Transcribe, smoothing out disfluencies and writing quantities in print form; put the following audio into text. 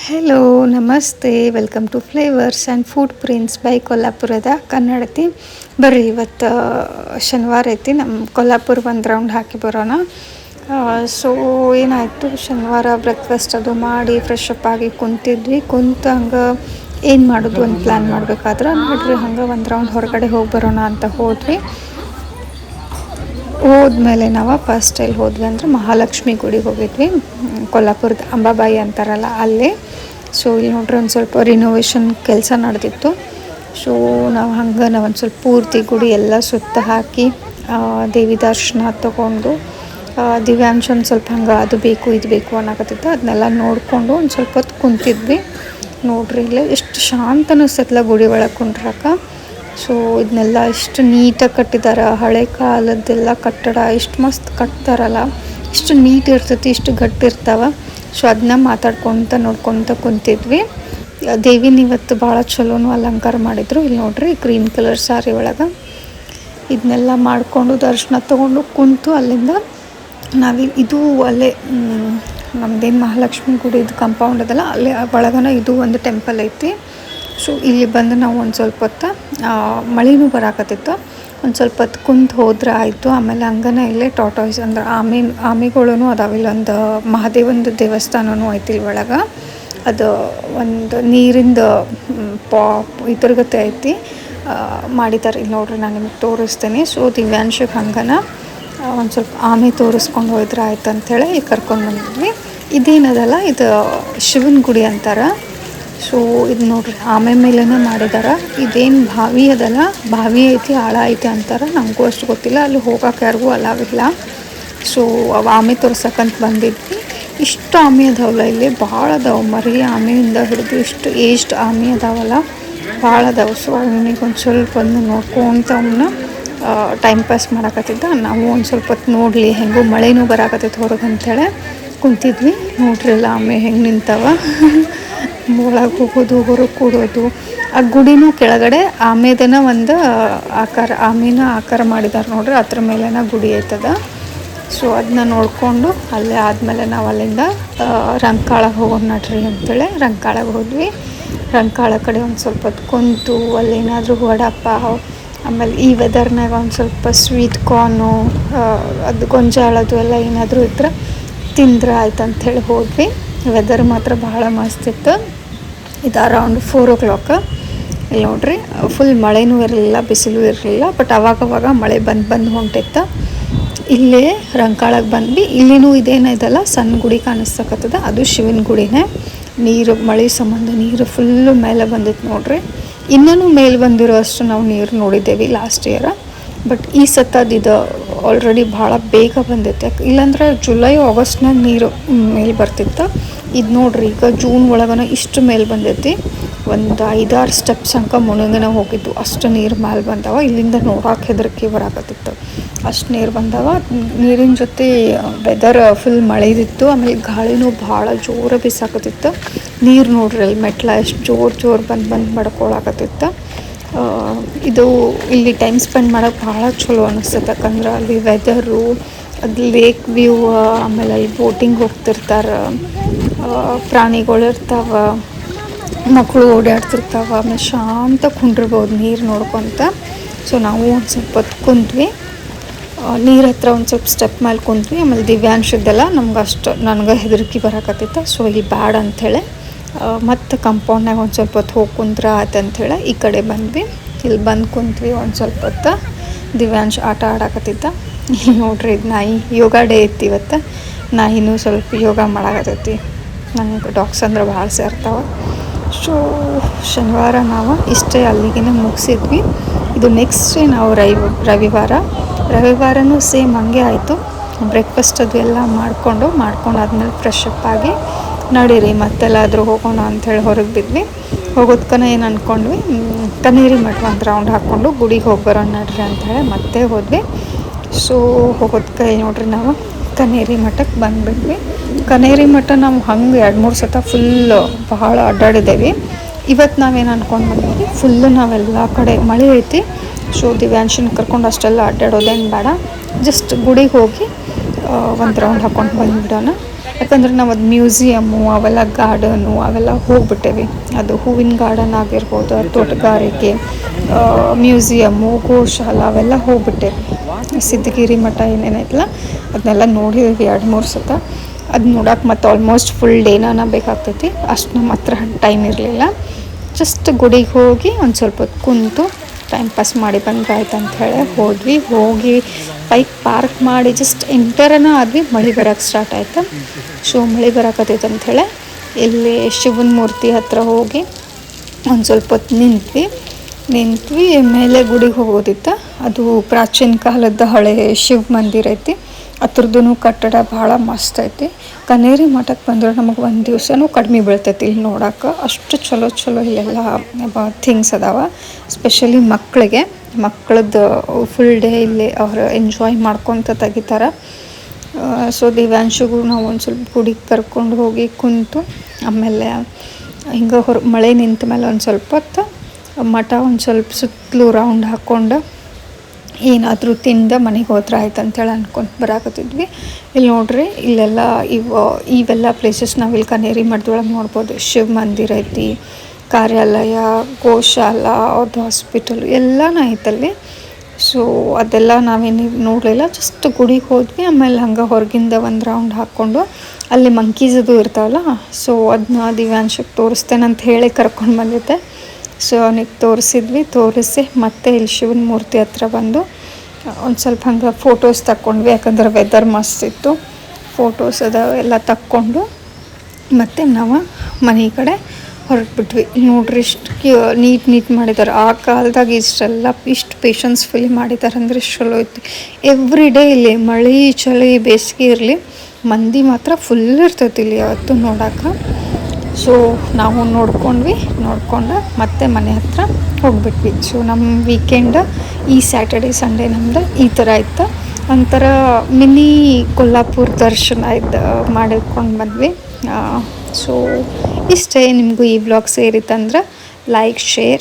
Hello ನಮಸ್ತೆ, welcome to flavours and food prints by ಕೊಲ್ಲಾಪುರದ ಕನ್ನಡತಿ. ಬರ್ರಿ, ಇವತ್ತು ಶನಿವಾರ ಐತಿ, ನಮ್ಮ ಕೊಲ್ಲಾಪುರ ಒಂದು ರೌಂಡ್ ಹಾಕಿ ಬರೋಣ. ಸೊ ಏನಾಯಿತು, ಶನಿವಾರ ಬ್ರೇಕ್ಫಾಸ್ಟ್ ಅದು ಮಾಡಿ ಫ್ರೆಶ್ ಅಪ್ ಆಗಿ ಕುಂತಿದ್ವಿ. ಹಂಗೆ ಏನು ಮಾಡೋದು ಒಂದು ಪ್ಲ್ಯಾನ್ ಮಾಡಬೇಕಾದ್ರೆ ನೋಡ್ರಿ, ಹಂಗೆ ಒಂದು ರೌಂಡ್ ಹೊರಗಡೆ ಹೋಗಿ ಬರೋಣ ಅಂತ ಹೋದ್ವಿ. ಹೋದ್ಮೇಲೆ ನಾವು ಫಸ್ಟ್ ಎಲ್ಲಿ ಹೋದ್ವಿ ಅಂದರೆ ಮಹಾಲಕ್ಷ್ಮಿ ಗುಡಿಗೆ ಹೋಗಿದ್ವಿ. ಕೊಲ್ಲಾಪುರದ ಅಂಬಾಬಾಯಿ ಅಂತಾರಲ್ಲ ಅಲ್ಲೇ. ಸೊ ಇಲ್ಲಿ ನೋಡ್ರಿ ಒಂದು ಸ್ವಲ್ಪ ರಿನೋವೇಷನ್ ಕೆಲಸ ನಡೆದಿತ್ತು. ಸೊ ನಾವು ಒಂದು ಸ್ವಲ್ಪ ಪೂರ್ತಿ ಗುಡಿ ಎಲ್ಲ ಸುತ್ತ ಹಾಕಿ ದೇವಿ ದರ್ಶನ ತೊಗೊಂಡು ದಿವ್ಯಾಂಶ ಒಂದು ಸ್ವಲ್ಪ ಹಂಗೆ ಅದು ಬೇಕು ಇದು ಬೇಕು ಅನ್ನಕತ್ತಿತ್ತು. ಅದನ್ನೆಲ್ಲ ನೋಡಿಕೊಂಡು ಒಂದು ಸ್ವಲ್ಪ ಹೊತ್ತು ಕುಂತಿದ್ವಿ. ನೋಡ್ರಿ ಇಲ್ಲೇ ಎಷ್ಟು ಶಾಂತ ಅನ್ನಿಸ್ತೈತಲ್ಲ ಗುಡಿ ಒಳಗೆ ಕುಂಡ್ರಕ. ಸೊ ಇದನ್ನೆಲ್ಲ ಇಷ್ಟು ನೀಟಾಗಿ ಕಟ್ಟಿದ್ದಾರೆ. ಹಳೆ ಕಾಲದ್ದೆಲ್ಲ ಕಟ್ಟಡ ಎಷ್ಟು ಮಸ್ತ್ ಕಟ್ತಾರಲ್ಲ, ಇಷ್ಟು ನೀಟ್ ಇರ್ತೈತಿ, ಇಷ್ಟು ಗಟ್ಟಿ ಇರ್ತಾವೆ. ಸೊ ಅದನ್ನ ಮಾತಾಡ್ಕೊತ ನೋಡ್ಕೊತ ಕುಂತಿದ್ವಿ. ದೇವಿನ ಇವತ್ತು ಭಾಳ ಚಲೋನು ಅಲಂಕಾರ ಮಾಡಿದರು. ಇಲ್ಲಿ ನೋಡ್ರಿ ಗ್ರೀನ್ ಕಲರ್ ಸಾರಿ ಒಳಗೆ ಇದನ್ನೆಲ್ಲ ಮಾಡಿಕೊಂಡು ದರ್ಶನ ತೊಗೊಂಡು ಕುಂತು ಅಲ್ಲಿಂದ ಇದು ಅಲ್ಲೇ ನಮ್ಮದೇನು ಮಹಾಲಕ್ಷ್ಮಿ ಗುಡಿದು ಕಾಂಪೌಂಡ್ ಅದಲ್ಲ, ಅಲ್ಲೇ ಒಳಗನ ಇದು ಒಂದು ಟೆಂಪಲ್ ಐತಿ. ಸೊ ಇಲ್ಲಿ ಬಂದು ನಾವು ಒಂದು ಸ್ವಲ್ಪ ಹೊತ್ತು ಮಳೆನೂ ಬರಾಕತ್ತಿತ್ತು, ಒಂದು ಸ್ವಲ್ಪ ಹೊತ್ತು ಕುಂತು ಹೋದ್ರೆ ಆಯಿತು. ಆಮೇಲೆ ಹಂಗನೇ ಇಲ್ಲೇ ಟಾಟಾಯ್ಸ್ ಅಂದ್ರೆ ಆಮೆಗಳೂ ಅದಾವೆ. ಇಲ್ಲೊಂದು ಮಹಾದೇವಂದು ದೇವಸ್ಥಾನವೂ ಐತಿ ಇಲ್ಲಿ ಒಳಗೆ. ಅದು ಒಂದು ನೀರಿಂದ ಇದ್ರಗತೆ ಐತಿ, ಮಾಡಿದ್ದಾರೆ. ಇಲ್ಲಿ ನೋಡ್ರಿ ನಾನು ನಿಮಗೆ ತೋರಿಸ್ತೇನೆ. ಸೊ ದಿವ್ಯಾಂಶಕ್ಕೆ ಹಂಗನ ಒಂದು ಸ್ವಲ್ಪ ಆಮೆ ತೋರಿಸ್ಕೊಂಡು ಹೋದ್ರೆ ಆಯ್ತು ಅಂಥೇಳಿ ಈಗ ಕರ್ಕೊಂಡು ಬಂದಿದ್ವಿ. ಇದೇನದಲ್ಲ, ಇದು ಶಿವನ ಗುಡಿ ಅಂತಾರೆ. ಸೊ ಇದು ನೋಡ್ರಿ ಆಮೆ ಮೇಲೇ ಮಾಡಿದಾರೆ. ಇದೇನು ಬಾವಿ ಅದಲ್ಲ, ಬಾವಿ ಐತಿ ಆಳ ಐತಿ ಅಂತಾರೆ, ನಮಗೂ ಅಷ್ಟು ಗೊತ್ತಿಲ್ಲ. ಅಲ್ಲಿ ಹೋಗೋಕೆ ಯಾರಿಗೂ ಅಲಾವಿಲ್ಲ. ಸೊ ಅವು ಆಮೆ ತೋರ್ಸಕ್ಕಂತ ಬಂದಿದ್ವಿ. ಇಷ್ಟು ಆಮೆ ಅದಾವಲ್ಲ ಇಲ್ಲಿ, ಭಾಳ ಅದಾವೆ. ಮರಿ ಆಮೆಯಿಂದ ಹಿಡಿದು ಇಷ್ಟು ಏಜ್ಡ್ ಆಮೆ ಅದಾವಲ್ಲ, ಭಾಳ ಅದಾವೆ. ಸೊ ಅವನಿಗೆ ಒಂದು ಸ್ವಲ್ಪ ಒಂದು ನೋಡ್ಕೊಂತ ಅವನ್ನ ಟೈಮ್ ಪಾಸ್ ಮಾಡಕತ್ತಿದ್ದ. ನಾವು ಒಂದು ಸ್ವಲ್ಪ ಹೊತ್ತು ನೋಡಲಿ, ಹೆಂಗೂ ಮಳೆನೂ ಬರಾಕತ್ತೈತೆ ಹೊರಗೆ ಅಂಥೇಳಿ ಕುಂತಿದ್ವಿ. ನೋಡ್ರಿಲ್ಲ ಆಮೆ ಹೆಂಗೆ ನಿಂತಾವ, ಒಳಗೆ ಹೋಗೋದು ಹೊರಗೆ ಕೂಡೋದು. ಆ ಗುಡಿನೂ ಕೆಳಗಡೆ ಆಮೆದನ ಒಂದು ಆಮೆನ ಆಕಾರ ಮಾಡಿದ್ದಾರೆ ನೋಡ್ರಿ, ಅದ್ರ ಮೇಲೆನ ಗುಡಿ ಐತದ. ಸೊ ಅದನ್ನ ನೋಡಿಕೊಂಡು ಅಲ್ಲೇ ಆದಮೇಲೆ ನಾವು ಅಲ್ಲಿಂದ ರಂಕಾಳಗೆ ಹೋಗೋಣ ನಡ್ರಿ ಅಂತೇಳಿ ರಂಕಾಳಗೆ ಹೋದ್ವಿ. ರಂಕಾಳ ಕಡೆ ಒಂದು ಸ್ವಲ್ಪ ಹೊತ್ತು ಕುಂತು ಅಲ್ಲೇನಾದರೂ ವಡಾಪಾವ್, ಆಮೇಲೆ ಈ ವೆದರ್ನಾಗ ಒಂದು ಸ್ವಲ್ಪ ಸ್ವೀಟ್ ಕಾರ್ನು, ಅದು ಗೊಂಜಾಳದು ಎಲ್ಲ ಏನಾದರೂ ಇದ್ರೆ ತಿಂದ್ರೆ ಆಯ್ತು ಅಂಥೇಳಿ ಹೋದ್ವಿ. ವೆದರ್ ಮಾತ್ರ ಭಾಳ ಮಸ್ತ್ ಇತ್ತು. ಇದು ಅರೌಂಡ್ 4 o'clock. ಇಲ್ಲಿ ನೋಡ್ರಿ ಫುಲ್ ಮಳೆನೂ ಇರಲಿಲ್ಲ, ಬಿಸಿಲು ಇರಲಿಲ್ಲ. ಬಟ್ ಅವಾಗವಾಗ ಮಳೆ ಬಂದು ಹೊಂಟಿತ್ತು. ಇಲ್ಲೇ ರಂಕಾಳಕ್ಕೆ ಬಂದ್ವಿ. ಇಲ್ಲಿನೂ ಇದೇನಿದೆಲ್ಲ ಸಣ್ಣ ಗುಡಿ ಕಾಣಿಸ್ತಕ್ಕತ್ತದ, ಅದು ಶಿವನ ಗುಡಿನೇ. ನೀರು ಮಳೆ ಸಂಬಂಧ ನೀರು ಫುಲ್ಲು ಮೇಲೆ ಬಂದಿತ್ತು ನೋಡ್ರಿ. ಇನ್ನೂ ಮೇಲೆ ಬಂದಿರೋ ಅಷ್ಟು ನಾವು ನೀರು ನೋಡಿದ್ದೇವೆ ಲಾಸ್ಟ್ ಇಯರ್. ಬಟ್ ಈ ಸತ್ತದಿದು ಆಲ್ರೆಡಿ ಭಾಳ ಬೇಗ ಬಂದೈತೆ. ಇಲ್ಲಾಂದ್ರೆ ಜುಲೈ ಆಗಸ್ಟ್ನಾಗ ನೀರು ಮೇಲೆ ಬರ್ತಿತ್ತು. ಇದು ನೋಡ್ರಿ ಈಗ ಜೂನ್ ಒಳಗನ ಇಷ್ಟು ಮೇಲೆ ಬಂದೈತಿ. ಒಂದು 5-6 ಸ್ಟೆಪ್ಸ್ ಅಂಕ ಮುಳುಗನ ಹೋಗಿದ್ದು, ಅಷ್ಟು ನೀರು ಮೇಲೆ ಬಂದವ. ಇಲ್ಲಿಂದ ನೋಡೋಕೆ ಹೆದರಿಕೆ ಬರಾಕತ್ತಿತ್ತು, ಅಷ್ಟು ನೀರು ಬಂದವ. ನೀರಿನ ಜೊತೆ ವೆದರ್ ಫುಲ್ ಮಳೆದಿತ್ತು. ಆಮೇಲೆ ಗಾಳಿನೂ ಭಾಳ ಜೋರ ಬೀಸಾಕತ್ತಿತ್ತು. ನೀರು ನೋಡ್ರಿ ಅಲ್ಲಿ ಮೆಟ್ಲ ಎಷ್ಟು ಜೋರು ಬಂದು ಮಾಡ್ಕೊಳಕತ್ತಿತ್ತು. ಇದು ಇಲ್ಲಿ ಟೈಮ್ ಸ್ಪೆಂಡ್ ಮಾಡೋಕ್ಕೆ ಭಾಳ ಚಲೋ ಅನ್ನಿಸ್ತೈತೆ. ಯಾಕಂದ್ರೆ ಅಲ್ಲಿ ವೆದರು, ಅದು ಲೇಕ್ ವ್ಯೂ, ಆಮೇಲೆ ಅಲ್ಲಿ ಬೋಟಿಂಗ್ ಹೋಗ್ತಿರ್ತಾರೆ, ಪ್ರಾಣಿಗಳು ಇರ್ತಾವೆ, ಮಕ್ಕಳು ಓಡಾಡ್ತಿರ್ತಾವೆ. ಆಮೇಲೆ ಶಾಂತ ಕುಂಡಿರ್ಬೋದು ನೀರು ನೋಡ್ಕೊತ. ಸೊ ನಾವು ಒಂದು ಸ್ವಲ್ಪ ಹೊತ್ತು ಕುಂತ್ವಿ, ನೀರು ಹತ್ರ ಒಂದು ಸ್ವಲ್ಪ ಸ್ಟೆಪ್ ಮೇಲೆ ಕುಂತ್ವಿ. ಆಮೇಲೆ ದಿವ್ಯಾಂಶದ್ದೆಲ್ಲ ನನಗೆ ಹೆದರಿಕೆ ಬರಾಕತ್ತಿತ್ತು. ಸೊ ಇಲ್ಲಿ ಬ್ಯಾಡ್ ಅಂಥೇಳಿ ಮತ್ತು ಕಂಪೌಂಡ್ನಾಗ ಒಂದು ಸ್ವಲ್ಪ ಹೊತ್ತು ಹೋಗಿ ಕುಂದ್ರೆ ಆಯ್ತು ಅಂಥೇಳಿ ಈ ಕಡೆ ಬಂದ್ವಿ. ಇಲ್ಲಿ ಬಂದು ಕುಂತ್ವಿ ಒಂದು ಸ್ವಲ್ಪ ಹೊತ್ತು. ದಿವ್ಯಾಂಶ ಆಟ ಆಡಕತ್ತಿದ್ದ. ನೋಡ್ರಿ ಇದು ನಾಯಿ, ಯೋಗ ಡೇ ಐತಿ ಇವತ್ತು. ನಾಯಿನೂ ಸ್ವಲ್ಪ ಯೋಗ ಮಾಡಾಕತ್ತೈತಿ. ನನಗೆ ಡಾಗ್ಸ್ ಅಂದ್ರೆ ಭಾಳ ಸೇರ್ತಾವೆ. ಸೊ ಶನಿವಾರ ನಾವು ಇಷ್ಟೇ ಅಲ್ಲಿಗೆ ಮುಗಿಸಿದ್ವಿ. ಇದು ನೆಕ್ಸ್ಟ್ ಡೇ ನಾವು ರವಿವಾರನೂ ಸೇಮ್ ಹಂಗೆ ಆಯಿತು. ಬ್ರೇಕ್ಫಾಸ್ಟ್ ಅದು ಎಲ್ಲ ಮಾಡ್ಕೊಂಡಾದ್ಮೇಲೆ ಫ್ರೆಶ್ ಅಪ್ ಆಗಿ ನಡೀರಿ ಮತ್ತೆಲ್ಲಾದರೂ ಹೋಗೋಣ ಅಂಥೇಳಿ ಹೊರಗೆ ಬಿದ್ವಿ. ಹೋಗೋದ್ಕನ ಏನು ಅಂದ್ಕೊಂಡ್ವಿ, ಕನೇರಿ ಮಠ ಒಂದು ರೌಂಡ್ ಹಾಕ್ಕೊಂಡು ಗುಡಿಗೆ ಹೋಗಿ ಬರೋಣ ನಡ್ರಿ ಅಂಥೇಳಿ ಮತ್ತೆ ಹೋದ್ವಿ. ಸೊ ಹೋಗೋದಕ್ಕೆ ನೋಡ್ರಿ ನಾವು ಕನೇರಿ ಮಠಕ್ಕೆ ಬಂದುಬಿಟ್ವಿ. ಕನೇರಿ ಮಠ ನಾವು ಹಂಗೆ 2-3 ಸತ ಫುಲ್ ಭಾಳ ಅಡ್ಡಾಡಿದ್ದೇವೆ. ಇವತ್ತು ನಾವೇನು ಅಂದ್ಕೊಂಡು ಬಂದ್ವಿ, ಫುಲ್ಲು ನಾವೆಲ್ಲ ಕಡೆ ಮಳೆ ಐತಿ. ಸೊ ದಿವ್ಯಾಂಶನ ಕರ್ಕೊಂಡು ಅಷ್ಟೆಲ್ಲ ಅಡ್ಡಾಡೋದೇನು ಬೇಡ, ಜಸ್ಟ್ ಗುಡಿಗೆ ಹೋಗಿ ಒಂದು ರೌಂಡ್ ಹಾಕ್ಕೊಂಡು ಬಂದುಬಿಡೋಣ. ಯಾಕಂದ್ರೆ ನಾವು ಅದು ಮ್ಯೂಸಿಯಮ್ಮು ಅವೆಲ್ಲ ಗಾರ್ಡನು ಅವೆಲ್ಲ ಹೋಗ್ಬಿಟ್ಟೇವಿ. ಅದು ಹೂವಿನ ಗಾರ್ಡನ್ ಆಗಿರ್ಬೋದು, ತೋಟಗಾರಿಕೆ, ಮ್ಯೂಸಿಯಮ್ಮು, ಗೋಶಾಲ ಅವೆಲ್ಲ ಹೋಗ್ಬಿಟ್ಟೇವಿ. ಸಿದ್ಧಗಿರಿ ಮಠ ಏನೇನೈತಲ್ಲ ಅದನ್ನೆಲ್ಲ ನೋಡಿದ್ವಿ 2-3 ಸತ. ಅದು ನೋಡೋಕೆ ಮತ್ತು ಆಲ್ಮೋಸ್ಟ್ ಫುಲ್ ಡೇನ ಬೇಕಾಗ್ತೈತಿ. ಅಷ್ಟು ನಮ್ಮ ಹತ್ರ ಟೈಮ್ ಇರಲಿಲ್ಲ. ಜಸ್ಟ್ ಗುಡಿಗೆ ಹೋಗಿ ಒಂದು ಸ್ವಲ್ಪ ಹೊತ್ತು ಕುಂತು ಟೈಮ್ ಪಾಸ್ ಮಾಡಿ ಬಂದ್ರೆ ಆಯ್ತು ಅಂಥೇಳಿ ಹೋಗಿ ಬೈಕ್ ಪಾರ್ಕ್ ಮಾಡಿ ಜಸ್ಟ್ ಎಂಟರನ ಆದ್ವಿ, ಮಳೆ ಬರೋಕ್ಕೆ ಸ್ಟಾರ್ಟ್ ಆಯ್ತು. ಸೊ ಮಳೆ ಬರೋಕತ್ತೈತೆ ಅಂಥೇಳಿ ಇಲ್ಲಿ ಶಿವನ ಮೂರ್ತಿ ಹತ್ರ ಹೋಗಿ ಒಂದು ಸ್ವಲ್ಪ ಹೊತ್ತು ನಿಂತ್ವಿ. ಮೇಲೆ ಗುಡಿಗೆ ಹೋಗೋದಿತ್ತು. ಅದು ಪ್ರಾಚೀನ ಕಾಲದ ಹಳೆ ಶಿವ ಮಂದಿರ ಐತಿ. ಅದ್ರದ್ದು ಕಟ್ಟಡ ಭಾಳ ಮಸ್ತ್ ಐತಿ. ಕನೇರಿ ಮಠಕ್ಕೆ ಬಂದ್ರೆ ನಮಗೆ ಒಂದು ದಿವಸನೂ ಕಡಿಮೆ ಬೀಳ್ತೈತಿ ಇಲ್ಲಿ ನೋಡೋಕೆ. ಅಷ್ಟು ಚಲೋ ಇಲ್ಲೆಲ್ಲ ಥಿಂಗ್ಸ್ ಅದಾವ. ಸ್ಪೆಷಲಿ ಮಕ್ಕಳದ್ದು ಫುಲ್ ಡೇ ಇಲ್ಲಿ ಅವ್ರು ಎಂಜಾಯ್ ಮಾಡ್ಕೊತ ತೆಗಿತಾರೆ. ಸೊ ದಿವ್ಯಾಂಶಿಗೂ ನಾವು ಒಂದು ಸ್ವಲ್ಪ ಗುಡಿಗೆ ಕರ್ಕೊಂಡು ಹೋಗಿ ಕುಂತು ಆಮೇಲೆ ಹಿಂಗೆ ಮಳೆ ನಿಂತ ಮೇಲೆ ಒಂದು ಸ್ವಲ್ಪ ಹೊತ್ತು ಮಠ ಒಂದು ಸ್ವಲ್ಪ ಸುತ್ತಲೂ ರೌಂಡ್ ಹಾಕ್ಕೊಂಡು ಏನಾದರೂ ತಿಂದ ಮನೆಗೆ ಹೋದ್ರೆ ಆಯ್ತು ಅಂತೇಳಿ ಅಂದ್ಕೊಂಡು ಬರಾಕತ್ತಿದ್ವಿ. ಇಲ್ಲಿ ನೋಡ್ರಿ ಇಲ್ಲೆಲ್ಲ ಇವೆಲ್ಲ ಪ್ಲೇಸಸ್ ನಾವಿಲ್ಲಿ ಕನೇರಿ ಮಠದೊಳಗೆ ನೋಡ್ಬೋದು. ಶಿವ ಮಂದಿರ ಐತಿ, ಕಾರ್ಯಾಲಯ, ಗೋಶಾಲ, ಅವ್ರದ್ದು ಹಾಸ್ಪಿಟಲ್ ಎಲ್ಲನೂ ಐತಲ್ಲಿ. ಸೊ ಅದೆಲ್ಲ ನಾವೇನು ನೋಡಲಿಲ್ಲ, ಜಸ್ಟ್ ಗುಡಿಗೆ ಹೋದ್ವಿ. ಆಮೇಲೆ ಹಂಗೆ ಹೊರಗಿಂದ ಒಂದು ರೌಂಡ್ ಹಾಕ್ಕೊಂಡು ಅಲ್ಲಿ ಮಂಕೀಸದು ಇರ್ತಾವಲ್ಲ, ಸೊ ಅದನ್ನ ದಿವ್ಯಾಂಶಕ್ಕೆ ತೋರಿಸ್ತೇನೆ ಅಂತ ಹೇಳಿ ಕರ್ಕೊಂಡು ಬಂದಿದ್ದೆ. ಸೊ ಅವನಿಗೆ ತೋರಿಸಿ ಮತ್ತೆ ಇಲ್ಲಿ ಶಿವನ ಮೂರ್ತಿ ಹತ್ರ ಬಂದು ಒಂದು ಸ್ವಲ್ಪ ಹಂಗೆ ಫೋಟೋಸ್ ತಕ್ಕೊಂಡ್ವಿ. ಯಾಕಂದ್ರೆ ವೆದರ್ ಮಸ್ತ್ ಇತ್ತು. ಫೋಟೋಸ್ ಅದಾವೆಲ್ಲ ತಕ್ಕೊಂಡು ಮತ್ತು ನಾವು ಮನೆ ಕಡೆ ಹೊರಟ್ಬಿಟ್ವಿ. ನೋಡ್ರಿ ಇಷ್ಟು ನೀಟ್ ಮಾಡಿದ್ದಾರೆ. ಆ ಕಾಲದಾಗ ಇಷ್ಟು ಪೇಷನ್ಸ್ಫುಲಿ ಮಾಡಿದ್ದಾರೆ ಅಂದರೆ ಚಲೋ ಐತಿ. ಎವ್ರಿ ಡೇ ಇಲ್ಲಿ ಮಳೆ ಚಳಿ ಬೇಸಿಗೆ ಇರಲಿ ಮಂದಿ ಮಾತ್ರ ಫುಲ್ ಇರ್ತೈತಿ ಇಲ್ಲಿ ಯಾವತ್ತು ನೋಡೋಕೆ. ಸೊ ನಾವು ನೋಡ್ಕೊಂಡು ಮತ್ತೆ ಮನೆ ಹತ್ರ ಹೋಗ್ಬಿಟ್ವಿ. ಸೊ ನಮ್ಮ ವೀಕೆಂಡ್ ಈ ಸ್ಯಾಟರ್ಡೆ ಸಂಡೇ ನಮ್ದು ಈ ಥರ ಇತ್ತು. ಒಂಥರ ಮಿನಿ ಕೊಲ್ಲಾಪುರ ದರ್ಶನ ಮಾಡಿಕೊಂಡು ಬಂದ್ವಿ. ಸೊ ಇಷ್ಟೇ. ನಿಮಗೂ ಈ ವ್ಲಾಗ್ ಸೇರಿತ್ತಂದ್ರೆ ಲೈಕ್, ಶೇರ್